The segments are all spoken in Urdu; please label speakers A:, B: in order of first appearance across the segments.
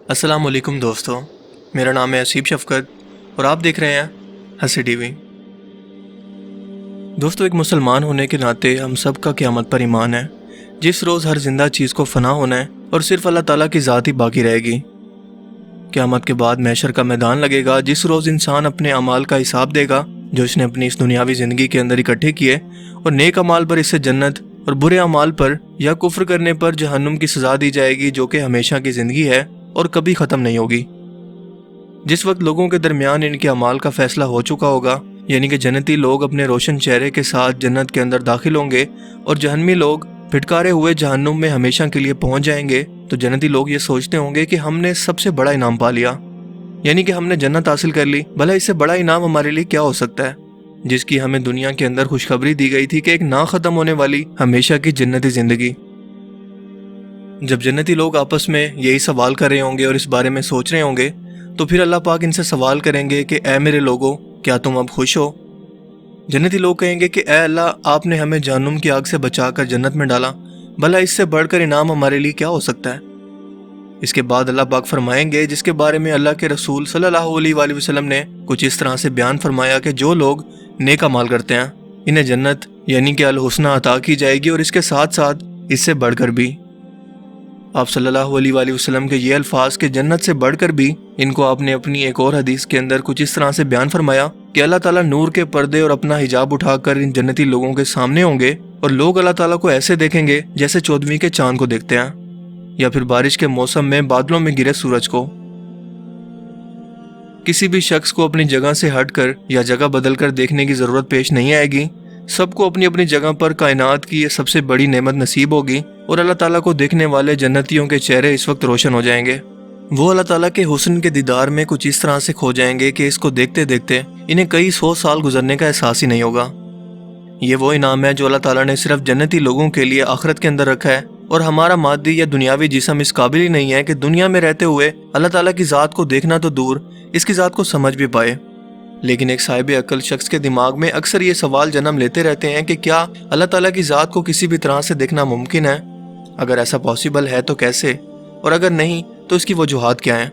A: السلام علیکم دوستو، میرا نام ہے اسیب شفقت اور آپ دیکھ رہے ہیں ہنسی ٹی وی۔ دوستو، ایک مسلمان ہونے کے ناطے ہم سب کا قیامت پر ایمان ہے، جس روز ہر زندہ چیز کو فنا ہونا ہے اور صرف اللہ تعالیٰ کی ذات ہی باقی رہے گی۔ قیامت کے بعد محشر کا میدان لگے گا، جس روز انسان اپنے اعمال کا حساب دے گا جو اس نے اپنی اس دنیاوی زندگی کے اندر اکٹھے کیے، اور نیک اعمال پر اسے جنت اور برے اعمال پر یا کفر کرنے پر جہنم کی سزا دی جائے گی، جو کہ ہمیشہ کی زندگی ہے اور کبھی ختم نہیں ہوگی۔ جس وقت لوگوں کے درمیان ان کے اعمال کا فیصلہ ہو چکا ہوگا، یعنی کہ جنتی لوگ اپنے روشن چہرے کے ساتھ جنت کے اندر داخل ہوں گے اور جہنمی لوگ پھٹکارے ہوئے جہنم میں ہمیشہ کے لیے پہنچ جائیں گے، تو جنتی لوگ یہ سوچتے ہوں گے کہ ہم نے سب سے بڑا انعام پا لیا، یعنی کہ ہم نے جنت حاصل کر لی۔ بھلا اس سے بڑا انعام ہمارے لیے کیا ہو سکتا ہے، جس کی ہمیں دنیا کے اندر خوشخبری دی گئی تھی کہ ایک نہ ختم ہونے والی ہمیشہ کی جنتی زندگی۔ جب جنتی لوگ آپس میں یہی سوال کر رہے ہوں گے اور اس بارے میں سوچ رہے ہوں گے، تو پھر اللہ پاک ان سے سوال کریں گے کہ اے میرے لوگوں، کیا تم اب خوش ہو؟ جنتی لوگ کہیں گے کہ اے اللہ، آپ نے ہمیں جہنم کی آگ سے بچا کر جنت میں ڈالا، بھلا اس سے بڑھ کر انعام ہمارے لیے کیا ہو سکتا ہے؟ اس کے بعد اللہ پاک فرمائیں گے، جس کے بارے میں اللہ کے رسول صلی اللہ علیہ وآلہ وسلم نے کچھ اس طرح سے بیان فرمایا کہ جو لوگ نیک اعمال کرتے ہیں انہیں جنت یعنی کہ الحسنہ عطا کی جائے گی، اور اس کے ساتھ ساتھ اس سے بڑھ کر بھی۔ آپ صلی اللہ علیہ وآلہ وسلم کے یہ الفاظ کہ جنت سے بڑھ کر بھی، ان کو آپ نے اپنی ایک اور حدیث کے اندر کچھ اس طرح سے بیان فرمایا کہ اللہ تعالیٰ نور کے پردے اور اپنا حجاب اٹھا کر ان جنتی لوگوں کے سامنے ہوں گے، اور لوگ اللہ تعالیٰ کو ایسے دیکھیں گے جیسے 14ویں کے چاند کو دیکھتے ہیں، یا پھر بارش کے موسم میں بادلوں میں گرے سورج کو۔ کسی بھی شخص کو اپنی جگہ سے ہٹ کر یا جگہ بدل کر دیکھنے کی ضرورت پیش نہیں آئے گی، سب کو اپنی اپنی جگہ پر کائنات کی یہ سب سے بڑی نعمت نصیب ہوگی، اور اللہ تعالیٰ کو دیکھنے والے جنتیوں کے چہرے اس وقت روشن ہو جائیں گے۔ وہ اللہ تعالیٰ کے حسن کے دیدار میں کچھ اس طرح سے کھو جائیں گے کہ اس کو دیکھتے دیکھتے انہیں کئی 100 سال گزرنے کا احساس ہی نہیں ہوگا۔ یہ وہ انعام ہے جو اللہ تعالیٰ نے صرف جنتی لوگوں کے لیے آخرت کے اندر رکھا ہے، اور ہمارا مادی یا دنیاوی جسم اس قابل ہی نہیں ہے کہ دنیا میں رہتے ہوئے اللہ تعالیٰ کی ذات کو دیکھنا تو دور، اس کی ذات کو سمجھ بھی پائے۔ لیکن ایک صاحب عقل شخص کے دماغ میں اکثر یہ سوال جنم لیتے رہتے ہیں کہ کیا اللہ تعالیٰ کی ذات کو کسی بھی طرح سے دیکھنا ممکن ہے؟ اگر ایسا پاسبل ہے تو کیسے، اور اگر نہیں تو اس کی وجوہات کیا ہیں؟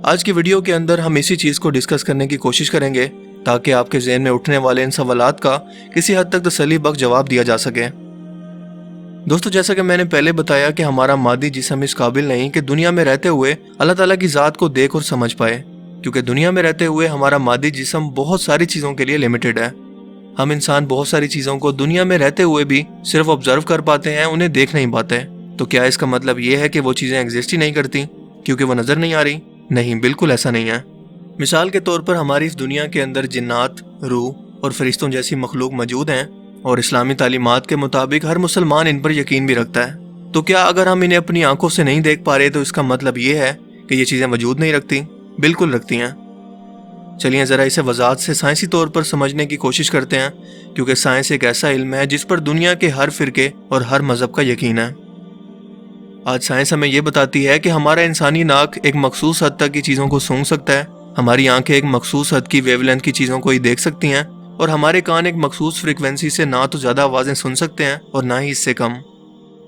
A: آج کی ویڈیو کے اندر ہم اسی چیز کو ڈسکس کرنے کی کوشش کریں گے، تاکہ آپ کے ذہن میں اٹھنے والے ان سوالات کا کسی حد تک تسلی بخش جواب دیا جا سکے۔ دوستو، جیسا کہ میں نے پہلے بتایا کہ ہمارا مادی جسم اس قابل نہیں کہ دنیا میں رہتے ہوئے اللہ تعالیٰ کی ذات کو دیکھ اور سمجھ پائے، کیونکہ دنیا میں رہتے ہوئے ہمارا مادی جسم بہت ساری چیزوں کے لیے لیمیٹڈ ہے۔ ہم انسان بہت ساری چیزوں کو دنیا میں رہتے ہوئے بھی صرف آبزرو کر پاتے ہیں، انہیں دیکھ نہیں پاتے۔ تو کیا اس کا مطلب یہ ہے کہ وہ چیزیں ایگزسٹ ہی نہیں کرتی کیونکہ وہ نظر نہیں آ رہی؟ نہیں، بالکل ایسا نہیں ہے۔ مثال کے طور پر ہماری اس دنیا کے اندر جنات، روح اور فرشتوں جیسی مخلوق موجود ہیں، اور اسلامی تعلیمات کے مطابق ہر مسلمان ان پر یقین بھی رکھتا ہے۔ تو کیا اگر ہم انہیں اپنی آنکھوں سے نہیں دیکھ پا رہے تو اس کا مطلب یہ ہے کہ یہ چیزیں وجود نہیں رکھتی؟ بالکل رکھتی ہیں۔ چلیے ذرا اسے وضاحت سے سائنسی طور پر سمجھنے کی کوشش کرتے ہیں، کیونکہ سائنس ایک ایسا علم ہے جس پر دنیا کے ہر فرقے اور ہر مذہب کا یقین ہے۔ آج سائنس ہمیں یہ بتاتی ہے کہ ہمارا انسانی ناک ایک مخصوص حد تک کی چیزوں کو سونگھ سکتا ہے، ہماری آنکھیں ایک مخصوص حد کی ویو لینتھ کی چیزوں کو ہی دیکھ سکتی ہیں، اور ہمارے کان ایک مخصوص فریکوینسی سے نہ تو زیادہ آوازیں سن سکتے ہیں اور نہ ہی اس سے کم۔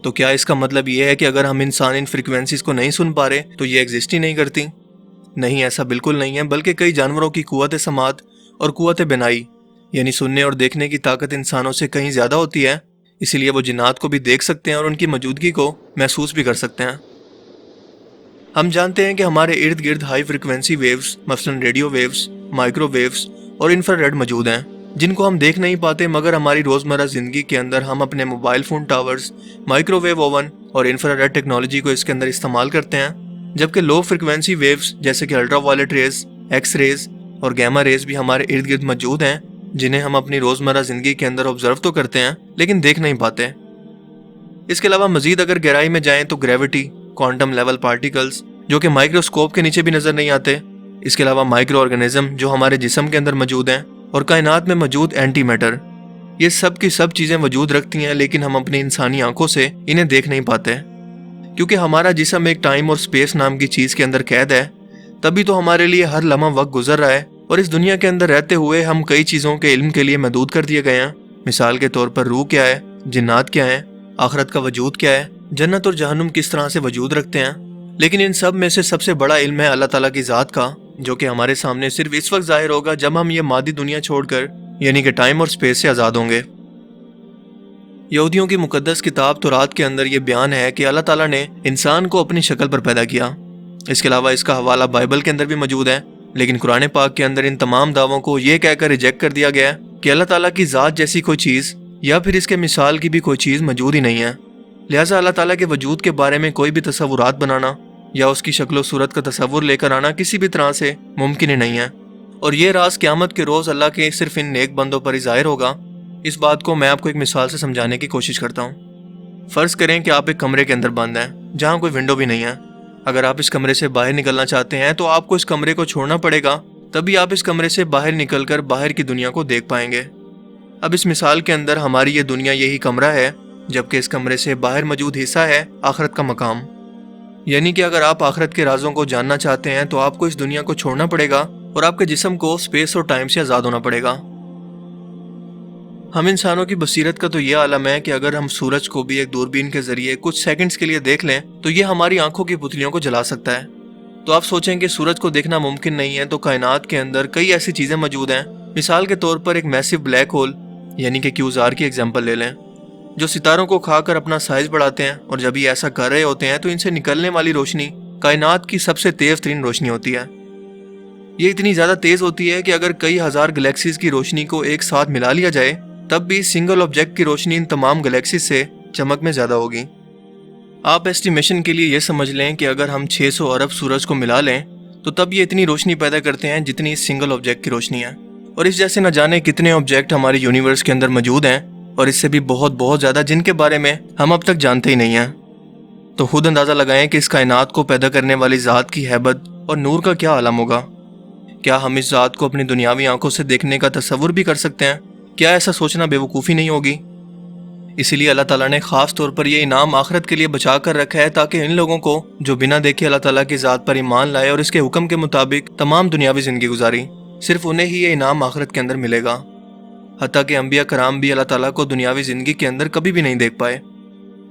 A: تو کیا اس کا مطلب یہ ہے کہ اگر ہم انسان ان فریکوینسیز کو نہیں سن پا رہے تو یہ ایگزسٹ ہی نہیں کرتی؟ نہیں، ایسا بالکل نہیں ہے، بلکہ کئی جانوروں کی قوت سماعت اور قوت بینائی یعنی سننے اور دیکھنے کی طاقت انسانوں سے کہیں زیادہ ہوتی ہے، اسی لیے وہ جنات کو بھی دیکھ سکتے ہیں اور ان کی موجودگی کو محسوس بھی کر سکتے ہیں۔ ہم جانتے ہیں کہ ہمارے ارد گرد ہائی فریکوینسی ویوز، مثلا ریڈیو ویوز، مائکرو ویوز اور انفرا ریڈ موجود ہیں، جن کو ہم دیکھ نہیں پاتے، مگر ہماری روزمرہ زندگی کے اندر ہم اپنے mobile phone towers, microwave oven اور انفرا ریڈ ٹیکنالوجی کو اس کے اندر استعمال کرتے ہیں، جبکہ لو فریکوینسی ویوز جیسے کہ ultraviolet rays, X rays اور گیما ریز بھی ہمارے ارد گرد موجود ہیں، جنہیں ہم اپنی روزمرہ زندگی کے اندر آبزرو تو کرتے ہیں لیکن دیکھ نہیں پاتے۔ اس کے علاوہ مزید اگر گہرائی میں جائیں تو گریوٹی، کوانٹم لیول پارٹیکلز جو کہ مائکروسکوپ کے نیچے بھی نظر نہیں آتے، اس کے علاوہ مائکرو آرگنزم جو ہمارے جسم کے اندر موجود ہیں، اور کائنات میں موجود اینٹی میٹر، یہ سب کی سب چیزیں وجود رکھتی ہیں، لیکن ہم اپنی انسانی آنکھوں سے انہیں دیکھ نہیں پاتے، کیونکہ ہمارا جسم ایک ٹائم اور سپیس نام کی چیز کے اندر قید ہے۔ تبھی تو ہمارے لیے ہر لمحہ وقت گزر رہا ہے، اور اس دنیا کے اندر رہتے ہوئے ہم کئی چیزوں کے علم کے لیے محدود کر دیے گئے ہیں۔ مثال کے طور پر روح کیا ہے، جنات کیا ہیں، آخرت کا وجود کیا ہے، جنت اور جہنم کس طرح سے وجود رکھتے ہیں، لیکن ان سب میں سے سب سے بڑا علم ہے اللہ تعالیٰ کی ذات کا، جو کہ ہمارے سامنے صرف اس وقت ظاہر ہوگا جب ہم یہ مادی دنیا چھوڑ کر یعنی کہ ٹائم اور اسپیس سے آزاد ہوں گے۔ یہودیوں کی مقدس کتاب تورات کے اندر یہ بیان ہے کہ اللہ تعالیٰ نے انسان کو اپنی شکل پر پیدا کیا۔ اس کے علاوہ اس کا حوالہ بائبل کے اندر بھی موجود ہے، لیکن قرآن پاک کے اندر ان تمام دعووں کو یہ کہہ کر ریجیکٹ کر دیا گیا ہے کہ اللہ تعالیٰ کی ذات جیسی کوئی چیز یا پھر اس کے مثال کی بھی کوئی چیز موجود ہی نہیں ہے۔ لہٰذا اللہ تعالیٰ کے وجود کے بارے میں کوئی بھی تصورات بنانا یا اس کی شکل و صورت کا تصور لے کر آنا کسی بھی طرح سے ممکن ہی نہیں ہے، اور یہ راز قیامت کے روز اللہ کے صرف ان نیک بندوں پر ہی ظاہر ہوگا۔ اس بات کو میں آپ کو ایک مثال سے سمجھانے کی کوشش کرتا ہوں۔ فرض کریں کہ آپ ایک کمرے کے اندر بند ہیں جہاں کوئی ونڈو بھی نہیں ہے۔ اگر آپ اس کمرے سے باہر نکلنا چاہتے ہیں تو آپ کو اس کمرے کو چھوڑنا پڑے گا، تبھی آپ اس کمرے سے باہر نکل کر باہر کی دنیا کو دیکھ پائیں گے۔ اب اس مثال کے اندر ہماری یہ دنیا یہی کمرہ ہے، جبکہ اس کمرے سے باہر موجود حصہ ہے آخرت کا مقام۔ یعنی کہ اگر آپ آخرت کے رازوں کو جاننا چاہتے ہیں تو آپ کو اس دنیا کو چھوڑنا پڑے گا اور آپ کے جسم کو اسپیس اور ٹائم سے آزاد ہونا پڑے گا۔ ہم انسانوں کی بصیرت کا تو یہ عالم ہے کہ اگر ہم سورج کو بھی ایک دوربین کے ذریعے کچھ سیکنڈز کے لیے دیکھ لیں تو یہ ہماری آنکھوں کی پتلیوں کو جلا سکتا ہے۔ تو آپ سوچیں کہ سورج کو دیکھنا ممکن نہیں ہے، تو کائنات کے اندر کئی ایسی چیزیں موجود ہیں۔ مثال کے طور پر ایک میسو بلیک ہول یعنی کہ کیوزار کی ایگزامپل لے لیں، جو ستاروں کو کھا کر اپنا سائز بڑھاتے ہیں، اور جب یہ ایسا کر رہے ہوتے ہیں تو ان سے نکلنے والی روشنی کائنات کی سب سے تیز ترین روشنی ہوتی ہے۔ یہ اتنی زیادہ تیز ہوتی ہے کہ اگر کئی ہزار گلیکسیز کی روشنی کو ایک ساتھ ملا لیا جائے تب بھی سنگل آبجیکٹ کی روشنی ان تمام گلیکسیز سے چمک میں زیادہ ہوگی۔ آپ ایسٹیمیشن کے لیے یہ سمجھ لیں کہ اگر ہم 600 ارب سورج کو ملا لیں تو تب یہ اتنی روشنی پیدا کرتے ہیں جتنی اس سنگل آبجیکٹ کی روشنی ہے، اور اس جیسے نہ جانے کتنے آبجیکٹ ہمارے یونیورس کے اندر موجود ہیں، اور اس سے بھی بہت زیادہ جن کے بارے میں ہم اب تک جانتے ہی نہیں ہیں۔ تو خود اندازہ لگائیں کہ اس کائنات کو پیدا کرنے والی ذات کی ہیبت اور نور کا کیا عالم ہوگا۔ کیا ہم اس ذات کو اپنی دنیاوی آنکھوں سے دیکھنے کا تصور بھی کر سکتے ہیں؟ کیا ایسا سوچنا بے وقوفی نہیں ہوگی؟ اسی لیے اللہ تعالیٰ نے خاص طور پر یہ انعام آخرت کے لیے بچا کر رکھا ہے، تاکہ ان لوگوں کو جو بنا دیکھے اللہ تعالیٰ کی ذات پر ایمان لائے اور اس کے حکم کے مطابق تمام دنیاوی زندگی گزاری، صرف انہیں ہی یہ انعام آخرت کے اندر ملے گا۔ حتیٰ کہ انبیاء کرام بھی اللہ تعالیٰ کو دنیاوی زندگی کے اندر کبھی بھی نہیں دیکھ پائے۔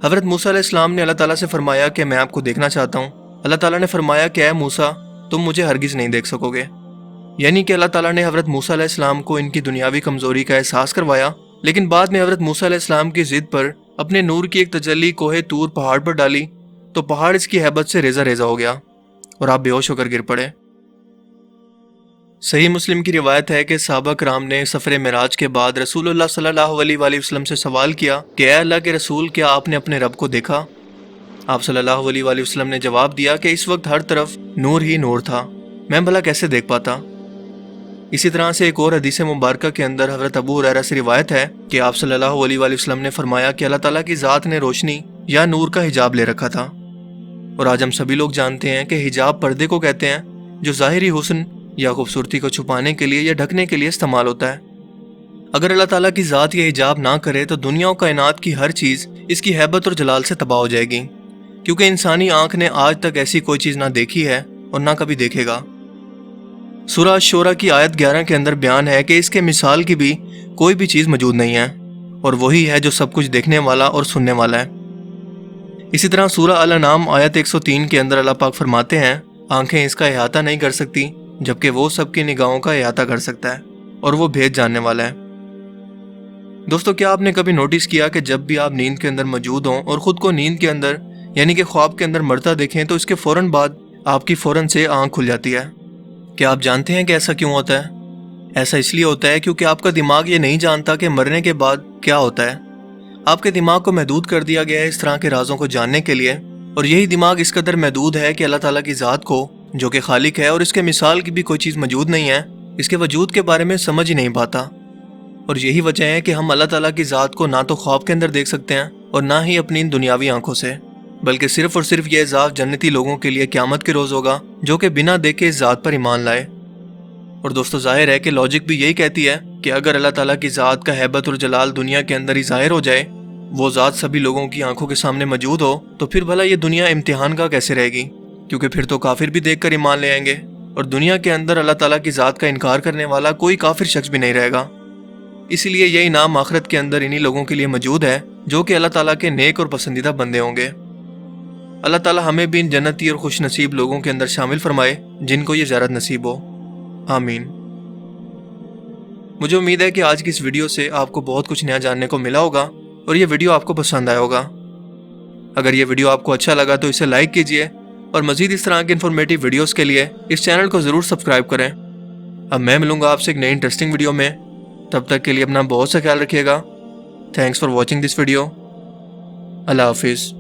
A: حضرت موسیٰ علیہ السلام نے اللہ تعالیٰ سے فرمایا کہ میں آپ کو دیکھنا چاہتا ہوں۔ اللہ تعالیٰ نے فرمایا کہ اے موسیٰ، تم مجھے ہرگز نہیں دیکھ سکو گے۔ یعنی کہ اللہ تعالیٰ نے حضرت موسیٰ علیہ السلام کو ان کی دنیاوی کمزوری کا احساس کروایا، لیکن بعد میں حضرت موسیٰ علیہ السلام کی ضد پر اپنے نور کی ایک تجلی کوہ طور پہاڑ پر ڈالی تو پہاڑ اس کی ہیبت سے ریزہ ریزہ ہو گیا اور آپ بے ہوش ہو کر گر پڑے۔ صحیح مسلم کی روایت ہے کہ صحابہ کرام نے سفر معراج کے بعد رسول اللہ صلی اللہ علیہ وآلہ وسلم سے سوال کیا کہ اے اللہ کے رسول، کیا آپ نے اپنے رب کو دیکھا؟ آپ صلی اللہ علیہ وآلہ وسلم نے جواب دیا کہ اس وقت ہر طرف نور ہی نور تھا، میں بھلا کیسے دیکھ پاتا۔ اسی طرح سے ایک اور حدیث مبارکہ کے اندر حضرت ابو ہریرہ سے روایت ہے کہ آپ صلی اللہ علیہ وآلہ وسلم نے فرمایا کہ اللہ تعالیٰ کی ذات نے روشنی یا نور کا حجاب لے رکھا تھا، اور آج ہم سبھی لوگ جانتے ہیں کہ حجاب پردے کو کہتے ہیں، جو ظاہری حسن یا خوبصورتی کو چھپانے کے لیے یا ڈھکنے کے لیے استعمال ہوتا ہے۔ اگر اللہ تعالیٰ کی ذات یہ حجاب نہ کرے تو دنیا و کائنات کی ہر چیز اس کی ہیبت اور جلال سے تباہ ہو جائے گی، کیونکہ انسانی آنکھ نے آج تک ایسی کوئی چیز نہ دیکھی ہے اور نہ کبھی دیکھے گا۔ سورہ الشورى کی آیت 11 کے اندر بیان ہے کہ اس کے مثال کی بھی کوئی بھی چیز موجود نہیں ہے، اور وہی ہے جو سب کچھ دیکھنے والا اور سننے والا ہے۔ اسی طرح سورہ الانعام آیت 103 کے اندر اللہ پاک فرماتے ہیں، آنکھیں اس کا احاطہ نہیں کر سکتی جبکہ وہ سب کی نگاہوں کا احاطہ کر سکتا ہے، اور وہ بھید جاننے والا ہے۔ دوستو، کیا آپ نے کبھی نوٹس کیا کہ جب بھی آپ نیند کے اندر موجود ہوں اور خود کو نیند کے اندر یعنی کہ خواب کے اندر مرتا دیکھیں تو اس کے فوراً بعد آپ کی فوراً سے آنکھ کھل جاتی ہے؟ کیا آپ جانتے ہیں کہ ایسا کیوں ہوتا ہے؟ ایسا اس لیے ہوتا ہے کیونکہ آپ کا دماغ یہ نہیں جانتا کہ مرنے کے بعد کیا ہوتا ہے۔ آپ کے دماغ کو محدود کر دیا گیا ہے اس طرح کے رازوں کو جاننے کے لیے، اور یہی دماغ اس قدر محدود ہے کہ اللہ تعالیٰ کی ذات کو، جو کہ خالق ہے اور اس کے مثال کی بھی کوئی چیز موجود نہیں ہے، اس کے وجود کے بارے میں سمجھ ہی نہیں پاتا۔ اور یہی وجہ ہے کہ ہم اللہ تعالیٰ کی ذات کو نہ تو خواب کے اندر دیکھ سکتے ہیں اور نہ ہی اپنی دنیاوی آنکھوں سے، بلکہ صرف اور صرف یہ اعزاز جنتی لوگوں کے لیے قیامت کے روز ہوگا جو کہ بنا دیکھے اس ذات پر ایمان لائے۔ اور دوستو، ظاہر ہے کہ لاجک بھی یہی کہتی ہے کہ اگر اللہ تعالیٰ کی ذات کا ہیبت اور جلال دنیا کے اندر ہی ظاہر ہو جائے، وہ ذات سبھی لوگوں کی آنکھوں کے سامنے موجود ہو، تو پھر بھلا یہ دنیا امتحان کا کیسے رہے گی؟ کیونکہ پھر تو کافر بھی دیکھ کر ایمان لے آئیں گے، اور دنیا کے اندر اللہ تعالیٰ کی ذات کا انکار کرنے والا کوئی کافر شخص بھی نہیں رہے گا۔ اسی لیے یہ انعام آخرت کے اندر انہی لوگوں کے لیے موجود ہے جو کہ اللہ تعالیٰ کے نیک اور پسندیدہ بندے ہوں گے۔ اللہ تعالیٰ ہمیں بھی ان جنتی اور خوش نصیب لوگوں کے اندر شامل فرمائے جن کو یہ زیارت نصیب ہو، آمین۔ مجھے امید ہے کہ آج کی اس ویڈیو سے آپ کو بہت کچھ نیا جاننے کو ملا ہوگا اور یہ ویڈیو آپ کو پسند آیا ہوگا۔ اگر یہ ویڈیو آپ کو اچھا لگا تو اسے لائک کیجئے اور مزید اس طرح کے انفارمیٹیو ویڈیوز کے لیے اس چینل کو ضرور سبسکرائب کریں۔ اب میں ملوں گا آپ سے ایک نئی انٹرسٹنگ ویڈیو میں، تب تک کے لیے اپنا بہت سا خیال رکھیے گا۔ Thanks for watching this video. Allah حافظ۔